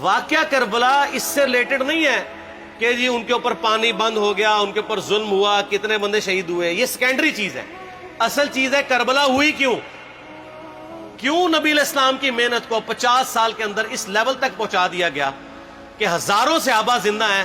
واقعہ کربلا اس سے ریلیٹڈ نہیں ہے کہ جی ان کے اوپر پانی بند ہو گیا، ان کے اوپر ظلم ہوا، کتنے بندے شہید ہوئے، یہ سیکنڈری چیز ہے. اصل چیز ہے کربلا ہوئی کیوں نبی علیہ السلام کی محنت کو 50 سال کے اندر اس لیول تک پہنچا دیا گیا کہ ہزاروں صحابہ زندہ ہیں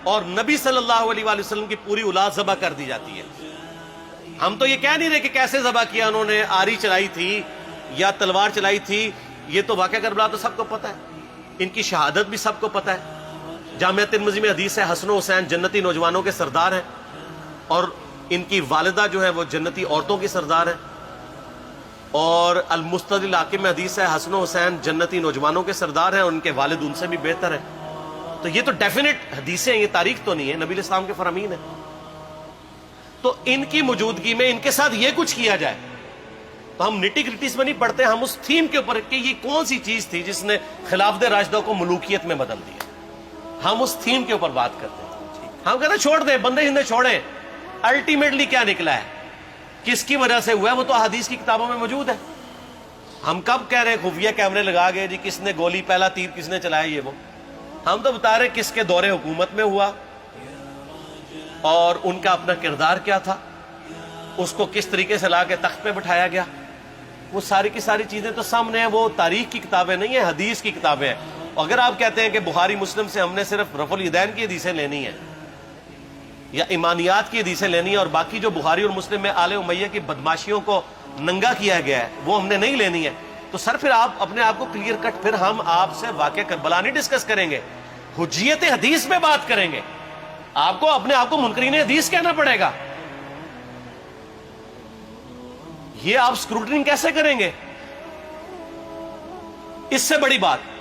اور نبی صلی اللہ علیہ وآلہ وسلم کی پوری اولاد ذبح کر دی جاتی ہے. ہم تو یہ کہہ نہیں رہے کہ کیسے ذبح کیا انہوں نے، آری چلائی تھی یا تلوار چلائی تھی، یہ تو واقعہ کربلا تو سب کو پتہ ہے، ان کی شہادت بھی سب کو پتہ ہے. جامعہ ترمذی میں حدیث ہے حسن و حسین جنتی نوجوانوں کے سردار ہیں اور ان کی والدہ جو ہے وہ جنتی عورتوں کی سردار ہیں. اور المستدل حاکم میں حدیث ہے حسن و حسین جنتی نوجوانوں کے سردار ہیں اور ان کے والد ان سے بھی بہتر ہیں. تو یہ تو ڈیفینٹ حدیثیں ہیں، یہ تاریخ تو نہیں ہے، نبی علیہ السلام کے فرامین ہیں. تو ان کی موجودگی میں ان کے ساتھ یہ کچھ کیا جائے تو ہم نٹی گریٹیز میں نہیں پڑھتے، ہم اس تھیم کے اوپر کہ یہ کون سی چیز تھی جس نے خلافت راشدہ کو ملوکیت میں بدل دیا، ہم اس تھیم کے اوپر بات کرتے ہیں. ہم کہتے ہیں چھوڑ دیں، بندے ہندے چھوڑیں. الٹیمیٹلی کیا نکلا ہے، کس کی وجہ سے ہوا ہے، وہ تو حدیث کی کتابوں میں موجود ہے. ہم کب کہہ رہے ہیں خفیہ کیمرے لگا گئے جی کس نے گولی پہلا تیر کس نے چلایا، یہ وہ ہم تو بتا رہے کس کے دور حکومت میں ہوا اور ان کا اپنا کردار کیا تھا، اس کو کس طریقے سے لا کے تخت پہ بٹھایا گیا. وہ ساری کی ساری چیزیں تو سامنے ہیں، وہ تاریخ کی کتابیں نہیں ہیں، حدیث کی کتابیں ہیں. اگر آپ کہتے ہیں کہ بخاری مسلم سے ہم نے صرف رفع الیدین کی حدیثیں لینی ہیں یا ایمانیات کی حدیثیں لینی ہے اور باقی جو بخاری اور مسلم میں آل امیہ کی بدماشیوں کو ننگا کیا گیا ہے وہ ہم نے نہیں لینی ہے، تو سر پھر آپ اپنے آپ کو کلیئر کٹ، پھر ہم آپ سے واقعہ کربلا نہیں ڈسکس کریں گے، حجیت حدیث میں بات کریں گے. آپ کو اپنے آپ کو منکرین حدیث کہنا پڑے گا. یہ آپ اسکروٹنگ کیسے کریں گے؟ اس سے بڑی بات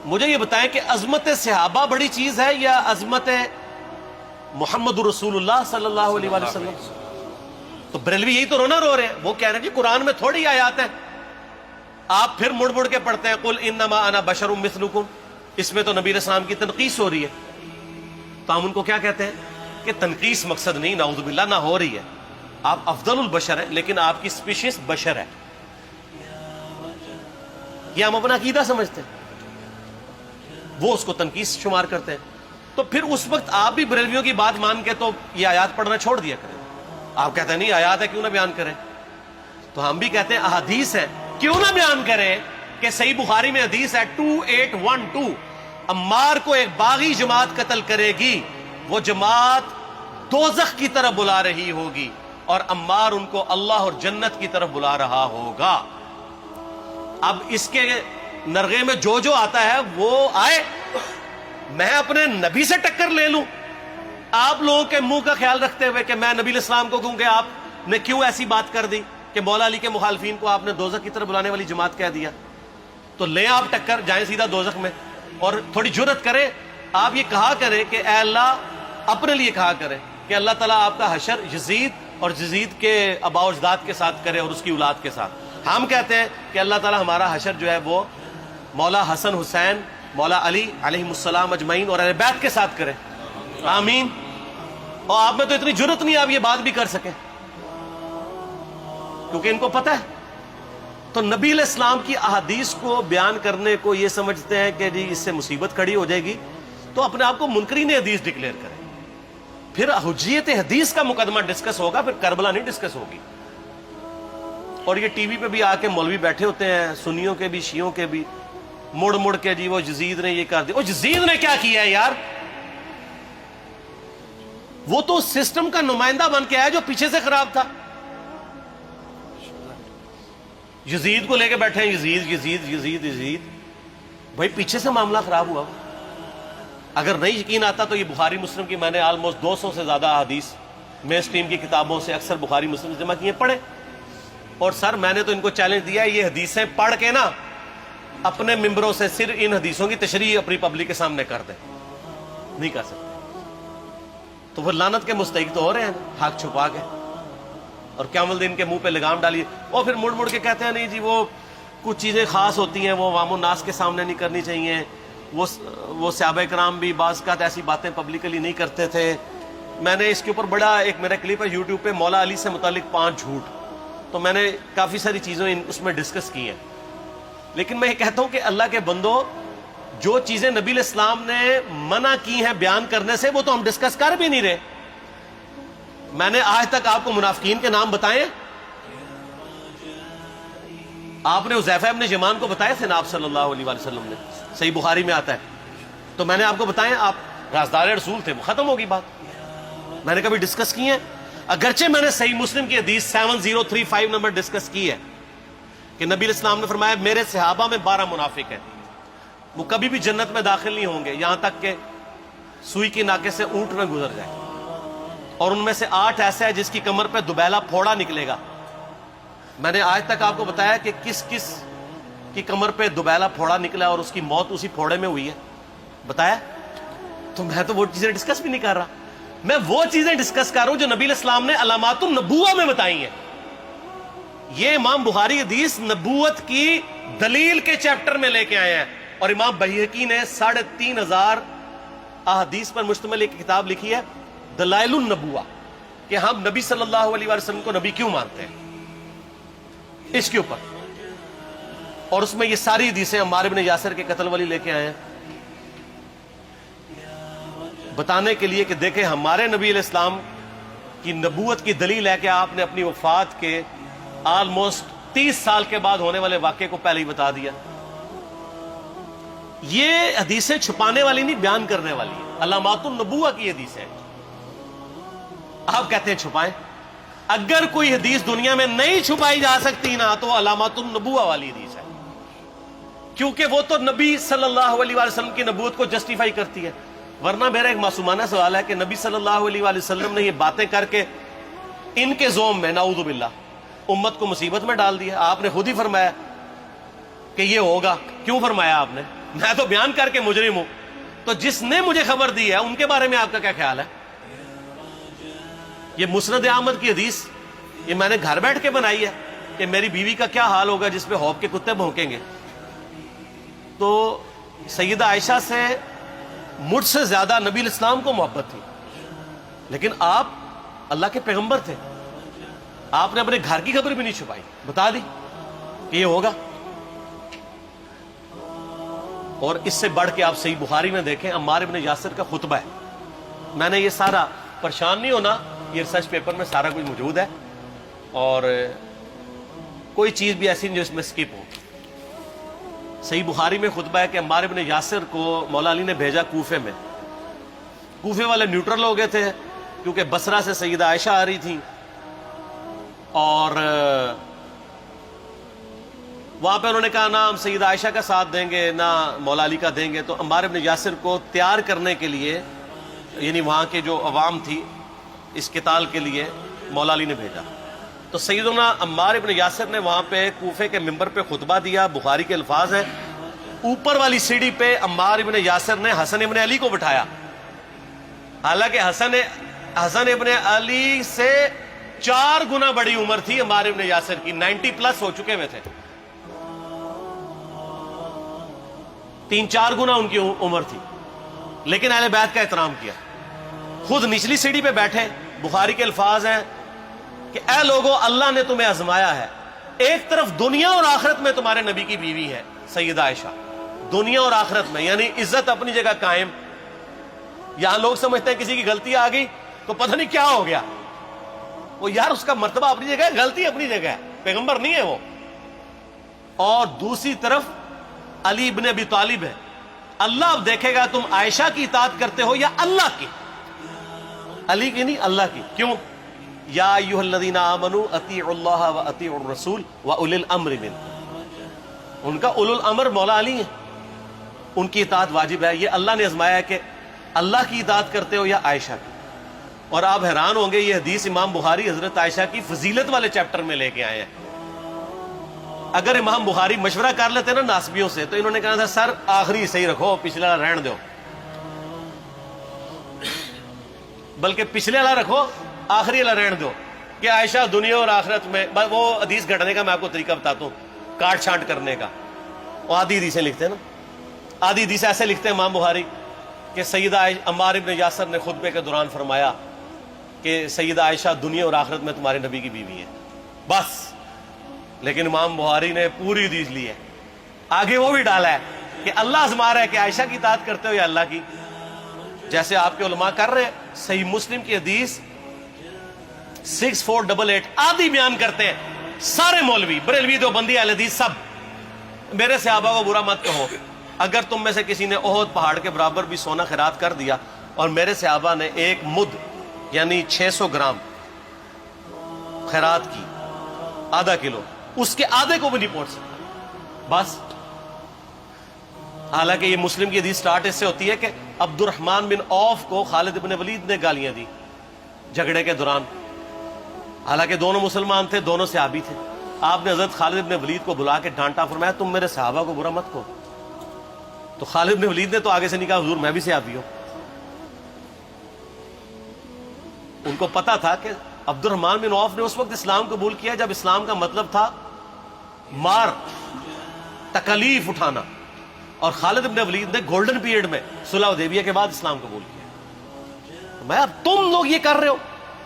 مجھے یہ بتائیں کہ عظمت صحابہ بڑی چیز ہے یا عظمت محمد رسول اللہ صلی اللہ علیہ وآلہ وسلم؟ تو بریلوی یہی تو رونا رو رہے ہیں، وہ کہہ رہے ہیں کہ قرآن میں تھوڑی آیات ہیں. آپ پھر مڑ مڑ کے پڑھتے ہیں قل انما انا بشر مثلکم، اس میں تو نبی علیہ السلام کی تنقیص ہو رہی ہے. تو ہم ان کو کیا کہتے ہیں کہ تنقیص مقصد نہیں، نعوذ باللہ، نہ ہو رہی ہے. آپ افضل البشر ہیں لیکن آپ کی سپیشیز بشر ہے، یہ ہم اپنا عقیدہ سمجھتے ہیں، وہ اس کو تنقیص شمار کرتے ہیں. تو پھر اس وقت آپ بھی بریلویوں کی بات مان کے تو یہ آیات پڑھنا چھوڑ دیا کریں. آپ کہتے ہیں نہیں آیات ہے کیوں نہ بیان کریں، تو ہم بھی کہتے ہیں احادیث ہے کیوں نہ بیان کریں. کہ صحیح بخاری میں حدیث ہے 2812 عمار کو ایک باغی جماعت قتل کرے گی، وہ جماعت دوزخ کی طرف بلا رہی ہوگی اور عمار ان کو اللہ اور جنت کی طرف بلا رہا ہوگا. اب اس کے نرغے میں جو آتا ہے وہ آئے، میں اپنے نبی سے ٹکر لے لوں آپ لوگوں کے منہ کا خیال رکھتے ہوئے کہ میں نبی علیہ السلام کو کہوں کہ آپ نے کیوں ایسی بات کر دی کہ مولا علی کے مخالفین کو آپ نے دوزخ کی طرف بلانے والی جماعت کہہ دیا. تو لیں آپ ٹکر، جائیں سیدھا دوزخ میں. اور تھوڑی جرت کریں، آپ یہ کہا کریں کہ اے اللہ، اپنے لیے کہا کریں کہ اللہ تعالیٰ آپ کا حشر یزید اور یزید کے آباء و اجداد کے ساتھ کرے اور اس کی اولاد کے ساتھ. ہم کہتے ہیں کہ اللہ تعالیٰ ہمارا حشر جو ہے وہ مولا حسن حسین، مولا علی علیہم السلام اجمعین اور اہل بیت کے ساتھ کرے، آمین. اور آپ میں تو اتنی جرت نہیں آپ یہ بات بھی کر سکیں کیونکہ ان کو پتہ ہے. تو نبی علیہ السلام کی احادیث کو بیان کرنے کو یہ سمجھتے ہیں کہ جی اس سے مصیبت کھڑی ہو جائے گی، تو اپنے آپ کو منکرین حدیث ڈکلیئر کریں. پھر حجیت حدیث کا مقدمہ ڈسکس ہوگا، پھر کربلا نہیں ڈسکس ہوگی. اور یہ ٹی وی پہ بھی آ کے مولوی بیٹھے ہوتے ہیں، سنیوں کے بھی شیعوں کے بھی، مڑ مڑ کے جی وہ یزید نے یہ کر دیا. وہ یزید نے کیا کیا ہے یار؟ وہ تو سسٹم کا نمائندہ بن کے آیا جو پیچھے سے خراب تھا. یزید کو لے کے بیٹھے ہیں، یزید یزید یزید یزید، بھائی پیچھے سے معاملہ خراب ہوا. اگر نہیں یقین آتا تو یہ بخاری مسلم کی میں نے آلموسٹ 200 سے زیادہ حدیث مین اسٹریم کی کتابوں سے اکثر بخاری مسلم جمع کیے، پڑھے. اور سر میں نے تو ان کو چیلنج دیا ہے، یہ حدیثیں پڑھ کے نا اپنے ممبروں سے صرف ان حدیثوں کی تشریح اپنی پبلک کے سامنے کر دیں. نہیں کر سکتے تو وہ لعنت کے مستحق تو ہو رہے ہیں حق چھپا کے، اور قیامت دن کے منہ پہ لگام ڈالیے. اور پھر مڑ مڑ کے کہتے ہیں نہیں جی وہ کچھ چیزیں خاص ہوتی ہیں وہ عوام الناس کے سامنے نہیں کرنی چاہیے. وہ صحابہ کرام بھی بعض اوقات ایسی باتیں پبلکلی نہیں کرتے تھے. میں نے اس کے اوپر بڑا ایک میرا کلپ ہے یوٹیوب پہ، مولا علی سے متعلق 5 جھوٹ، تو میں نے کافی ساری چیزیں اس میں ڈسکس کی ہیں. لیکن میں یہ کہتا ہوں کہ اللہ کے بندو، جو چیزیں نبی علیہ السلام نے منع کی ہیں بیان کرنے سے وہ تو ہم ڈسکس کر بھی نہیں رہے. میں نے آج تک آپ کو منافقین کے نام بتائے؟ آپ نے حذیفہ ابن یمان کو بتائے تھے نا آپ صلی اللہ علیہ وآلہ وسلم نے؟ صحیح بخاری میں آتا ہے. تو میں نے آپ کو بتائے، آپ رازدار رسول تھے، ختم ہوگی بات. میں نے کبھی ڈسکس کی ہے؟ اگرچہ میں نے صحیح مسلم کی حدیث 7035 نمبر ڈسکس کی ہے کہ نبی علیہ السلام نے فرمایا میرے صحابہ میں 12 منافق ہیں، وہ کبھی بھی جنت میں داخل نہیں ہوں گے یہاں تک کہ سوئی کی ناکے سے اونٹ نہ گزر جائے، اور ان میں سے 8 ایسا ہے جس کی کمر پہ دوبیلا پھوڑا نکلے گا. میں نے آج تک آپ کو بتایا کہ کس کس کی کمر پہ دوبیلا پھوڑا نکلا اور اس کی موت اسی پھوڑے میں ہوئی ہے؟ بتایا؟ تو میں تو وہ چیزیں ڈسکس بھی نہیں کر رہا، میں وہ چیزیں ڈسکس کر رہا ہوں جو نبی علیہ السلام نے علامات النبوہ میں بتائی ہیں. یہ امام بخاری حدیث نبوت کی دلیل کے چیپٹر میں لے کے آئے ہیں، اور امام بہقی نے 3500 احادیث پر مشتمل ایک کتاب لکھی ہے دلائل النبوہ، کہ ہم نبی صلی اللہ علیہ وسلم کو نبی کیوں مانتے ہیں، اس کے اوپر. اور اس میں یہ ساری حدیثیں عمار بن یاسر کے قتل والی لے کے آئے ہیں، بتانے کے لیے کہ دیکھیں ہمارے نبی علیہ السلام کی نبوت کی دلیل ہے کہ آپ نے اپنی وفات کے آلموسٹ 30 سال کے بعد ہونے والے واقعے کو پہلے ہی بتا دیا. یہ حدیثیں چھپانے والی نہیں، بیان کرنے والی ہیں، علامات النبوہ کی حدیث ہے. آپ کہتے ہیں چھپائیں. اگر کوئی حدیث دنیا میں نہیں چھپائی جا سکتی نا تو علامات النبوہ والی حدیث ہے، کیونکہ وہ تو نبی صلی اللہ علیہ وسلم کی نبوت کو جسٹیفائی کرتی ہے. ورنہ میرا ایک معصومانہ سوال ہے کہ نبی صلی اللہ علیہ وسلم نے یہ باتیں کر کے ان کے زوم میں نعوذ باللہ امت کو مصیبت میں ڈال دیا. آپ نے خود ہی فرمایا کہ یہ ہوگا. کیوں فرمایا آپ نے؟ میں تو بیان کر کے مجرم ہوں. تو جس نے مجھے خبر دی ہے ان کے بارے میں آپ کا کیا خیال ہے؟ یہ مسند احمد کی حدیث یہ میں نے گھر بیٹھ کے بنائی ہے کہ میری بیوی کا کیا حال ہوگا جس پہ خوف کے کتے بھونکیں گے. تو سیدہ عائشہ سے مجھ سے زیادہ نبی علیہ السلام کو محبت تھی، لیکن آپ اللہ کے پیغمبر تھے، آپ نے اپنے گھر کی خبر بھی نہیں چھپائی، بتا دی کہ یہ ہوگا. اور اس سے بڑھ کے آپ صحیح بخاری میں دیکھیں عمار بن یاسر کا خطبہ ہے. میں نے یہ سارا، پریشان نہیں ہونا، یہ ریسرچ پیپر میں سارا کچھ موجود ہے، اور کوئی چیز بھی ایسی نہیں جو اس میں سکپ ہو. صحیح بخاری میں خطبہ ہے کہ عمار بن یاسر کو مولا علی نے بھیجا کوفے میں. کوفے والے نیوٹرل ہو گئے تھے کیونکہ بصرہ سے سیدہ عائشہ آ رہی تھیں، اور وہاں پہ انہوں نے کہا نہ ہم سیدہ عائشہ کا ساتھ دیں گے نہ مولا علی کا دیں گے. تو عمار بن یاسر کو تیار کرنے کے لیے، یعنی وہاں کے جو عوام تھی اس قتال کے لیے، مولا علی نے بھیجا. تو سیدنا عمار بن یاسر نے وہاں پہ کوفے کے منبر پہ خطبہ دیا. بخاری کے الفاظ ہیں، اوپر والی سیڑھی پہ عمار بن یاسر نے حسن ابن علی کو بٹھایا، حالانکہ حسن ابن علی سے 4 گنا بڑی عمر تھی عمار بن یاسر کی، 90 پلس ہو چکے ہوئے تھے، 3-4 گنا ان کی عمر تھی، لیکن اہل بیت کا احترام کیا. خود نچلی سیڑھی پہ بیٹھے. بخاری کے الفاظ ہیں کہ اے لوگو اللہ نے تمہیں آزمایا ہے، ایک طرف دنیا اور آخرت میں تمہارے نبی کی بیوی ہے سیدہ عائشہ، دنیا اور آخرت میں، یعنی عزت اپنی جگہ قائم. یہاں لوگ سمجھتے ہیں کسی کی غلطی آ گئی تو پتہ نہیں کیا ہو گیا. وہ یار اس کا مرتبہ اپنی جگہ ہے، غلطی اپنی جگہ ہے، پیغمبر نہیں ہے وہ. اور دوسری طرف علی ابن ابی طالب ہے. اللہ اب دیکھے گا تم عائشہ کی اطاعت کرتے ہو یا اللہ کی. علی کی نہیں، اللہ کی. کیوں؟ یا ایھا الذین آمنوا اطیعوا اللہ واطیعوا الرسول واولی الامر منکم. ان کا اولو الامر مولا علی ہیں، ان کی اطاعت واجب ہے. یہ اللہ نے آزمایا ہے کہ اللہ کی اطاعت کرتے ہو یا عائشہ کی. اور آپ حیران ہوں گے، یہ حدیث امام بخاری حضرت عائشہ کی فضیلت والے چیپٹر میں لے کے آئے ہیں. اگر امام بخاری مشورہ کر لیتے نا ناسبیوں سے تو انہوں نے کہا تھا سر آخری صحیح رکھو، پچھلا رہن دو، بلکہ پچھلے والا رکھو آخری والا رہن دو، کہ عائشہ دنیا اور آخرت میں. وہ حدیث گھڑنے کا میں آپ کو طریقہ بتاتا ہوں، کاٹ چھانٹ کرنے کا. وہ آدھی حدیثیں لکھتے ہیں نا، آدھی حدیث ایسے لکھتے ہیں امام بخاری کہ سیدہ عمار ابن یاسر نے خطبے کے دوران فرمایا کہ سیدہ عائشہ دنیا اور آخرت میں تمہارے نبی کی بیوی ہے، بس. لیکن امام بخاری نے پوری حدیث لی ہے، آگے وہ بھی ڈالا ہے کہ اللہ آزما رہا ہے کہ عائشہ کی اطاعت کرتے ہو یا اللہ کی، جیسے آپ کے علماء کر رہے ہیں۔ صحیح مسلم کی حدیث 6488 آدھی بیان کرتے ہیں سارے مولوی، بریلوی، دیوبندی، اہل حدیث، سب، میرے صحابہ کو برا مت کہو، اگر تم میں سے کسی نے احد پہاڑ کے برابر بھی سونا خیرات کر دیا اور میرے صحابہ نے ایک مد یعنی 600 گرام خیرات کی، آدھا کلو، اس کے آدھے کو بھی نہیں پہنچ سکتا بس۔ حالانکہ یہ مسلم کی حدیث سٹارٹ اس سے ہوتی ہے کہ عبد الرحمن بن عوف کو خالد بن ولید نے گالیاں دی جھگڑے کے دوران، حالانکہ دونوں مسلمان تھے، دونوں صحابی تھے۔ آپ نے حضرت خالد بن ولید کو بلا کے ڈانٹا، فرمایا تم میرے صحابہ کو برا مت کہو۔ تو خالد بن ولید نے تو آگے سے نہیں کہا حضور میں بھی صحابی ہوں۔ ان کو پتا تھا کہ عبد الرحمن بن عوف نے اس وقت اسلام قبول کیا جب اسلام کا مطلب تھا مار، تکلیف اٹھانا، اور خالد بن ولید نے گولڈن پیریڈ میں صلح حدیبیہ کے بعد اسلام قبول کیا۔ میں اب تم لوگ یہ کر رہے ہو،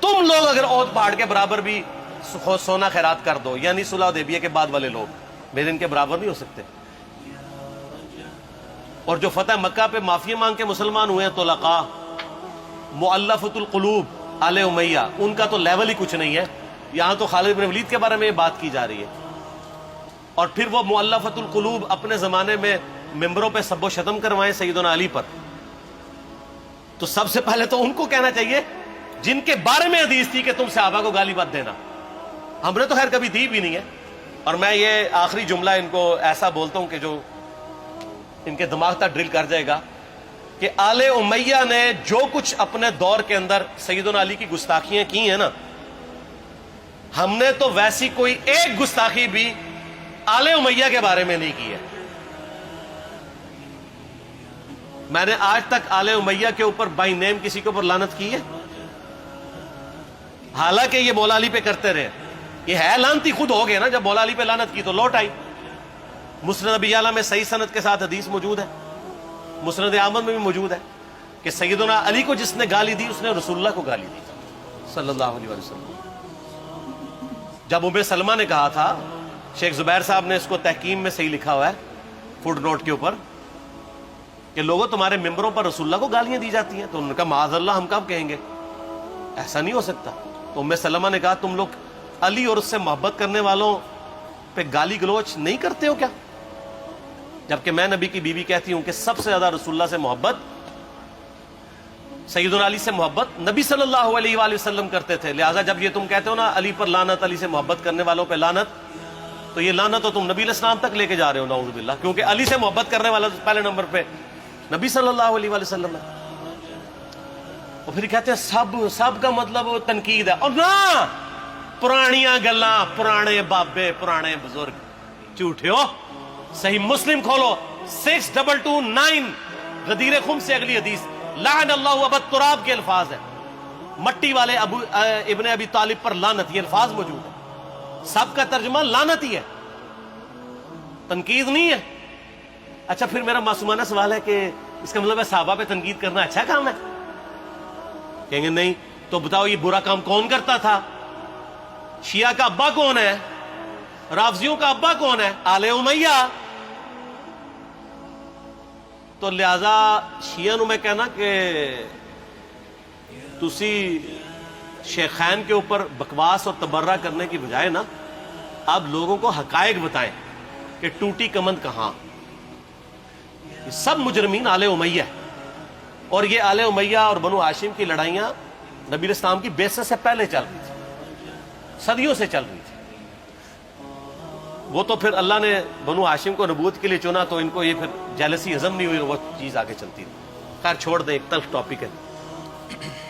تم لوگ اگر احد پہاڑ کے برابر بھی سونا خیرات کر دو، یعنی صلح حدیبیہ کے بعد والے لوگ میرے ان کے برابر نہیں ہو سکتے۔ اور جو فتح مکہ پہ معافی مانگ کے مسلمان ہوئے ہیں طلقاء، مؤلفۃ القلوب آل امیہ، ان کا تو لیول ہی کچھ نہیں ہے۔ یہاں تو خالد بن ولید کے بارے میں یہ بات کی جا رہی ہے، اور پھر وہ مؤلفۃ القلوب اپنے زمانے میں ممبروں پہ سب و شتم کروائیں سیدنا علی پر۔ تو سب سے پہلے تو ان کو کہنا چاہیے جن کے بارے میں حدیث تھی کہ تم صحابہ کو گالی مت دینا، ہم نے تو خیر کبھی دی بھی نہیں ہے۔ اور میں یہ آخری جملہ ان کو ایسا بولتا ہوں کہ جو ان کے دماغ تک ڈرل کر جائے گا کہ آل امیہ نے جو کچھ اپنے دور کے اندر سیدنا علی کی گستاخیاں کی ہیں نا، ہم نے تو ویسی کوئی ایک گستاخی بھی آل امیہ کے بارے میں نہیں کی ہے۔ میں نے آج تک آل امیہ کے اوپر بائی نیم کسی کے اوپر لعنت کی ہے؟ حالانکہ یہ مولا علی پہ کرتے رہے، یہ ہے لعنتی خود ہو گئے نا، جب مولا علی پہ لعنت کی تو لوٹ آئی۔ مسند ابی یعلا میں صحیح سند کے ساتھ حدیث موجود ہے، مسند احمد میں بھی موجود ہے کہ سیدنا علی کو جس نے گالی دی اس نے رسول اللہ کو گالی دی صلی اللہ علیہ وسلم۔ جب ام سلمہ نے کہا تھا، شیخ زبیر صاحب نے اس کو تحکیم میں صحیح لکھا ہوا ہے فوٹ نوٹ کے اوپر، کہ لوگوں تمہارے ممبروں پر رسول اللہ کو گالیاں دی جاتی ہیں، تو انہوں نے کہا معاذ اللہ، ہم کب کہیں گے، ایسا نہیں ہو سکتا۔ تو ام سلمہ نے کہا تم لوگ علی اور اس سے محبت کرنے والوں پہ گالی گلوچ نہیں کرتے ہو کیا؟ جبکہ میں نبی کی بیوی کہتی ہوں کہ سب سے زیادہ رسول اللہ سے محبت، سیدنا علی سے محبت نبی صلی اللہ علیہ وآلہ وسلم کرتے تھے۔ لہٰذا جب یہ تم کہتے ہو نا علی پر لعنت، علی سے محبت کرنے والوں پہ لعنت، تو یہ لعنت تو تم نبی علیہ السلام تک لے کے جا رہے ہو نعوذ باللہ، کیونکہ علی سے محبت کرنے والا پہلے نمبر پہ نبی صلی اللہ علیہ وآلہ وسلم ہے۔ اور پھر کہتے ہیں سب کا مطلب تنقید ہے، اور نہ پرانیاں گلاں، پرانے بابے، پرانے بزرگ، جھوٹے ہو۔ صحیح مسلم کھولو 6229 غدیر خم سے اگلی حدیث، لعن اللہ ابا التراب کے الفاظ ہیں، مٹی والے ابن ابی طالب پر لعنت، یہ الفاظ موجود ہے۔ سب کا ترجمہ لعنت ہی ہے، تنقید نہیں ہے۔ اچھا پھر میرا معصومانہ سوال ہے کہ اس کا مطلب ہے صحابہ پہ تنقید کرنا اچھا کام ہے؟ کہیں گے نہیں، تو بتاؤ یہ برا کام کون کرتا تھا؟ شیعہ کا ابا کون ہے؟ رافضیوں کا ابا کون ہے؟ آل امیہ۔ تو لہذا شیعہ نو میں کہنا کہ تسی شیخین کے اوپر بکواس اور تبرہ کرنے کی بجائے نا اب لوگوں کو حقائق بتائیں کہ ٹوٹی کمند کہاں۔ یہ سب مجرمین آل امیہ ہے، اور یہ آل امیہ اور بنو ہاشم کی لڑائیاں نبی علیہ السلام کی بعثت سے پہلے چل رہی تھی، صدیوں سے چل رہی تھی۔ وہ تو پھر اللہ نے بنو ہاشم کو نبوت کے لیے چنا تو ان کو یہ پھر جیلسی ہضم نہیں ہوئی، وہ چیز آگے چلتی رہی۔ خیر چھوڑ دیں، ایک تلخ ٹاپک ہے۔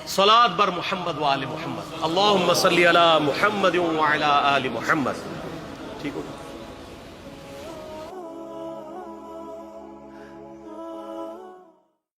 صلاۃ بر محمد و آل محمد، اللہم صلی علی محمد و علی آل محمد۔ ٹھیک ہو؟